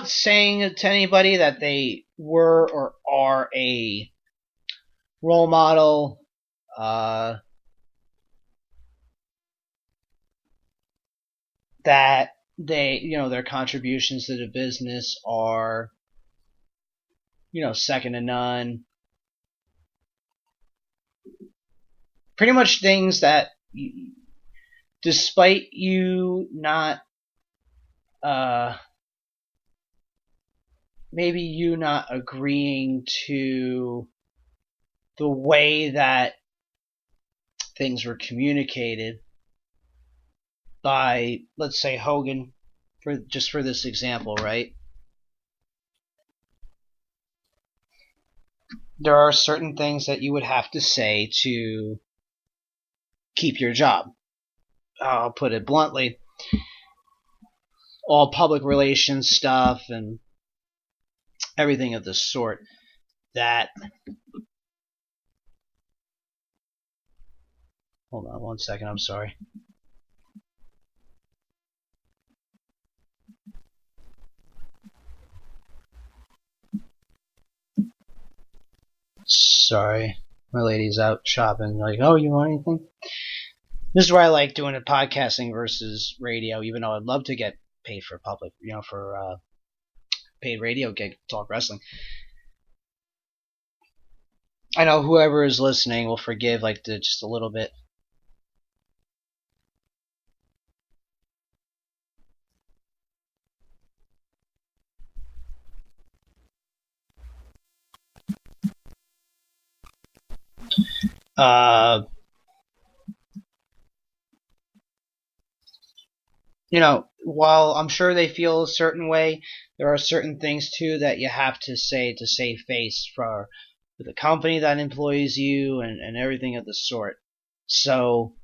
saying to anybody that they were or are a role model, that their contributions to the business are, second to none. Pretty much things that, despite you not, maybe you not agreeing to the way that things were communicated by, let's say, Hogan, for this example, right? There are certain things that you would have to say to keep your job. I'll put it bluntly. All public relations stuff and everything of the sort that... Hold on 1 second, I'm sorry. Sorry, my lady's out shopping. Like, oh, you want anything? This is why I like doing it podcasting versus radio, even though I'd love to get paid for public, for paid radio gig, talk wrestling. I know whoever is listening will forgive just a little bit. While I'm sure they feel a certain way, there are certain things too that you have to say to save face for the company that employs you and everything of the sort. So,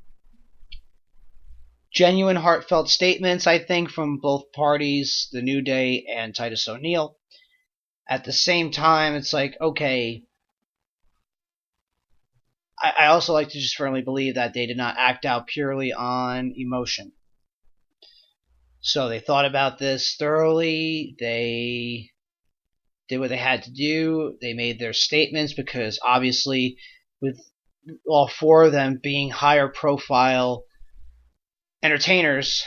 genuine, heartfelt statements, I think, from both parties, The New Day and Titus O'Neil. At the same time, it's like, okay, I also like to just firmly believe that they did not act out purely on emotion. So they thought about this thoroughly. They did what they had to do. They made their statements because obviously with all four of them being higher profile entertainers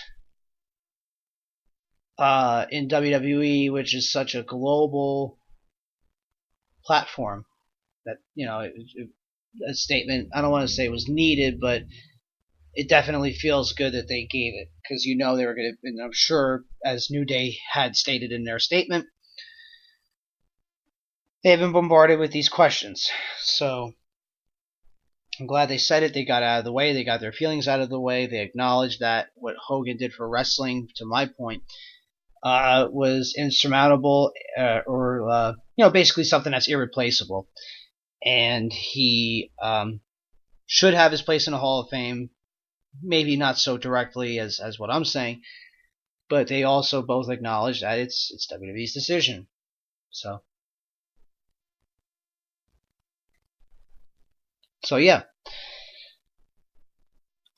in WWE, which is such a global platform, that, a statement, I don't want to say it was needed, but it definitely feels good that they gave it, because they were going to, and I'm sure, as New Day had stated in their statement, they have been bombarded with these questions. So I'm glad they said it. They got out of the way. They got their feelings out of the way. They acknowledged that what Hogan did for wrestling, to my point, was insurmountable, or basically something that's irreplaceable. And he should have his place in the Hall of Fame. Maybe not so directly as what I'm saying, but they also both acknowledge that it's WWE's decision. So yeah.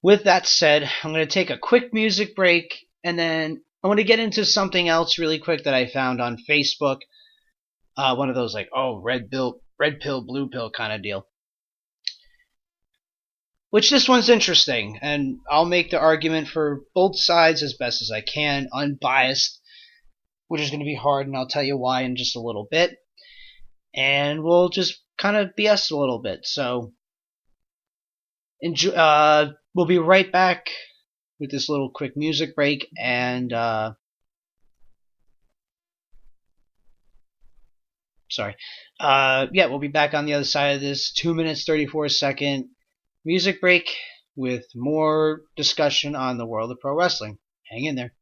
With that said, I'm going to take a quick music break, and then I want to get into something else really quick that I found on Facebook. One of those red pill, blue pill kind of deal. Which this one's interesting, and I'll make the argument for both sides as best as I can, unbiased, which is going to be hard, and I'll tell you why in just a little bit. And we'll just kind of BS a little bit. So, we'll be right back with this little quick music break, and we'll be back on the other side of this 2 minutes 34-second music break with more discussion on the world of pro wrestling. Hang in there.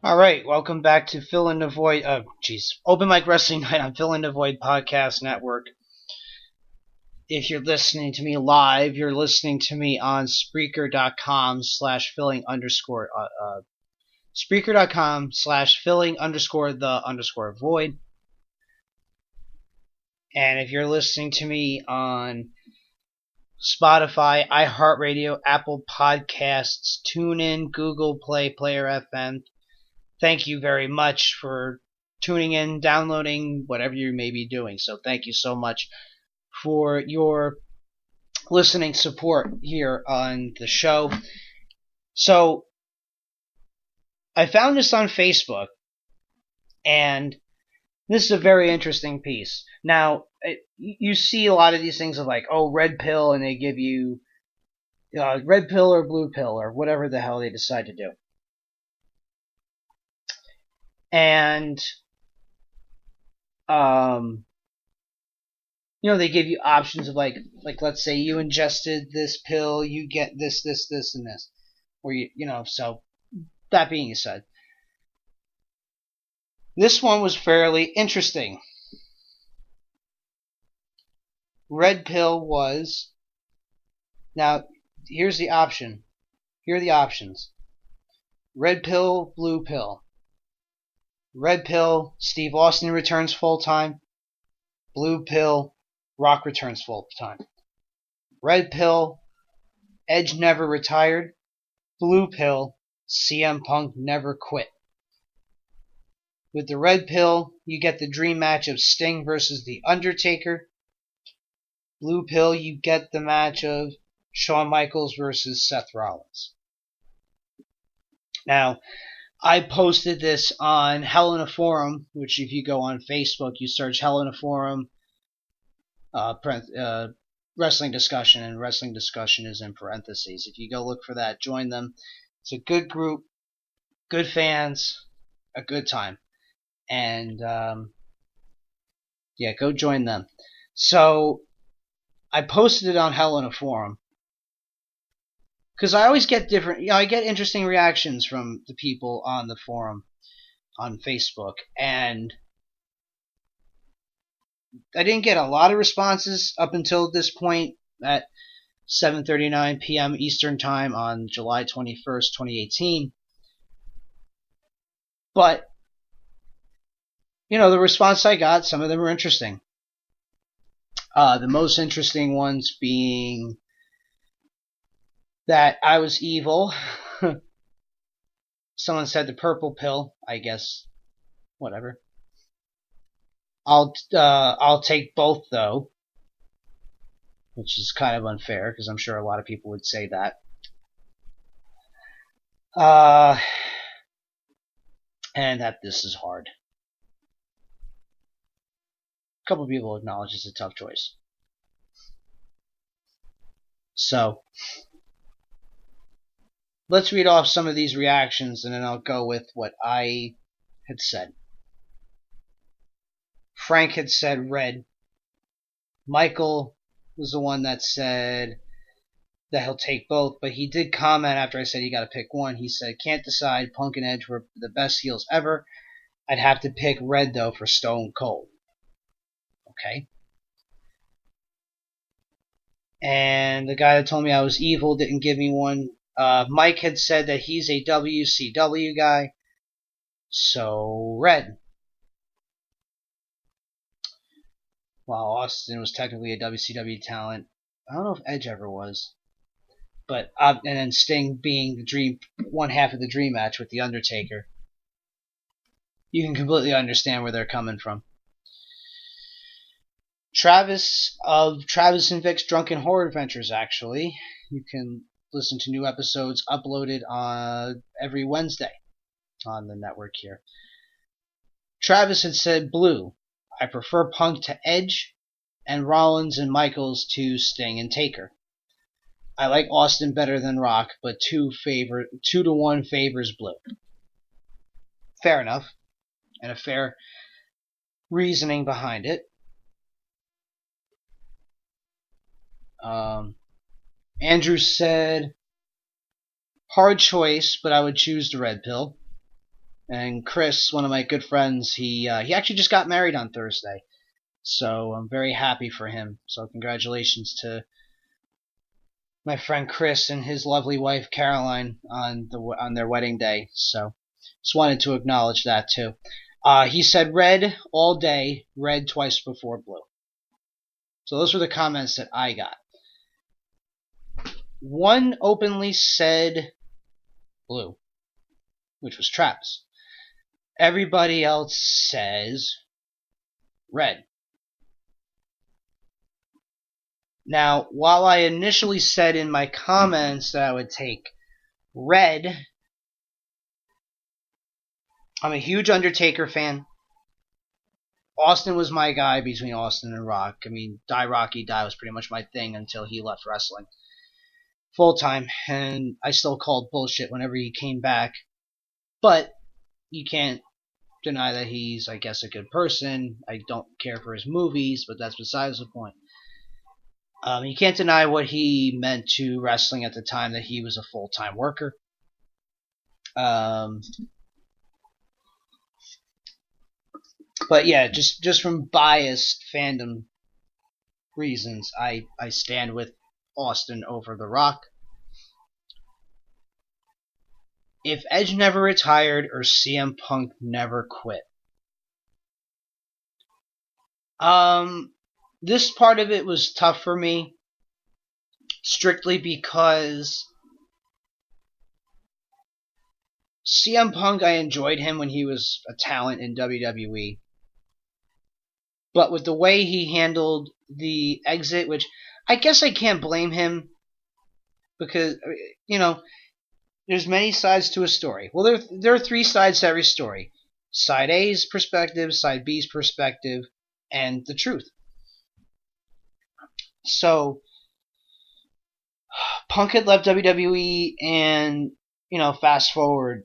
All right, welcome back to Fill in the Void. Open Mic Wrestling Night on Fill in the Void Podcast Network. If you're listening to me live, you're listening to me on Spreaker.com/filling underscore Spreaker.com/filling underscore the underscore void. And if you're listening to me on Spotify, iHeartRadio, Apple Podcasts, TuneIn, Google Play, Player FM, thank you very much for tuning in, downloading, whatever you may be doing. So thank you so much for your listening support here on the show. So I found this on Facebook, and this is a very interesting piece. Now, you see a lot of these things of like, oh, red pill, and they give you red pill or blue pill or whatever the hell they decide to do. And they give you options of like let's say you ingested this pill, you get this, and this. Or so that being said, this one was fairly interesting. Red pill was, now here's the option. Here are the options. Red pill, blue pill. Red pill, Steve Austin returns full time. Blue pill, Rock returns full time. Red pill, Edge never retired. Blue pill, CM Punk never quit. With the red pill, you get the dream match of Sting versus The Undertaker. Blue pill, you get the match of Shawn Michaels versus Seth Rollins. Now, I posted this on Hell in a Forum, which if you go on Facebook, you search Hell in a Forum, wrestling discussion, and wrestling discussion is in parentheses. If you go look for that, join them. It's a good group, good fans, a good time. And, go join them. So, I posted it on Hell in a Forum. Because I always get different, I get interesting reactions from the people on the forum on Facebook. And I didn't get a lot of responses up until this point at 7:39 p.m. Eastern Time on July 21st, 2018. But, the response I got, some of them were interesting. The most interesting ones being that I was evil. Someone said the purple pill, I guess. Whatever. I'll take both though, which is kind of unfair because I'm sure a lot of people would say that. And that this is hard. A couple of people acknowledge it's a tough choice. So, let's read off some of these reactions and then I'll go with what I had said. Frank had said red. Michael was the one that said that he'll take both, but he did comment after I said you gotta pick one. He said, can't decide, Punk and Edge were the best heels ever. I'd have to pick red though for Stone Cold. Okay. And the guy that told me I was evil didn't give me one. Mike had said that he's a WCW guy. So, red. While Austin was technically a WCW talent. I don't know if Edge ever was. But, and then Sting being one half of the dream match with The Undertaker. You can completely understand where they're coming from. Travis of Travis and Vic's Drunken Horror Adventures, actually. You can listen to new episodes uploaded on every Wednesday on the network here. Travis had said blue. I prefer Punk to Edge, and Rollins and Michaels to Sting and Taker. I like Austin better than Rock, but 2-1 favors blue. Fair enough, and a fair reasoning behind it. Andrew said, hard choice, but I would choose the red pill. And Chris, one of my good friends, he actually just got married on Thursday. So I'm very happy for him. So congratulations to my friend Chris and his lovely wife Caroline on their wedding day. So just wanted to acknowledge that too. He said red all day, red twice before blue. So those were the comments that I got. One openly said blue, which was Travis. Everybody else says red. Now, while I initially said in my comments that I would take red, I'm a huge Undertaker fan. Austin was my guy between Austin and Rock. I mean, Die Rocky Die was pretty much my thing until he left wrestling full time, and I still called bullshit whenever he came back. But you can't deny that he's, I guess, a good person. I don't care for his movies, but that's besides the point. You can't deny what he meant to wrestling at the time, that he was a full-time worker. But yeah, just from biased fandom reasons, I stand with Austin over The Rock. If Edge never retired or CM Punk never quit, this part of it was tough for me, strictly because CM Punk, I enjoyed him when he was a talent in WWE. But with the way he handled the exit, which I guess I can't blame him, because, you know, there's many sides to a story. Well, there are three sides to every story. Side A's perspective, Side B's perspective, and the truth. So, Punk had left WWE, and, you know, fast forward,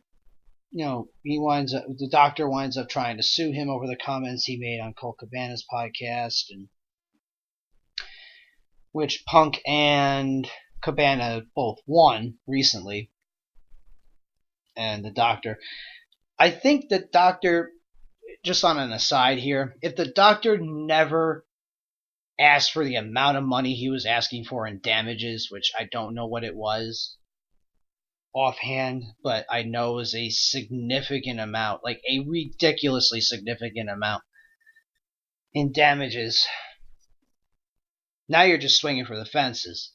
you know, the doctor winds up trying to sue him over the comments he made on Colt Cabana's podcast, and which Punk and Cabana both won recently. And the doctor, I think the doctor, just on an aside here, if the doctor never asked for the amount of money he was asking for in damages, which I don't know what it was offhand, but I know it was a significant amount, like a ridiculously significant amount in damages, now you're just swinging for the fences.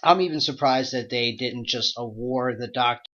I'm even surprised that they didn't just award the doctor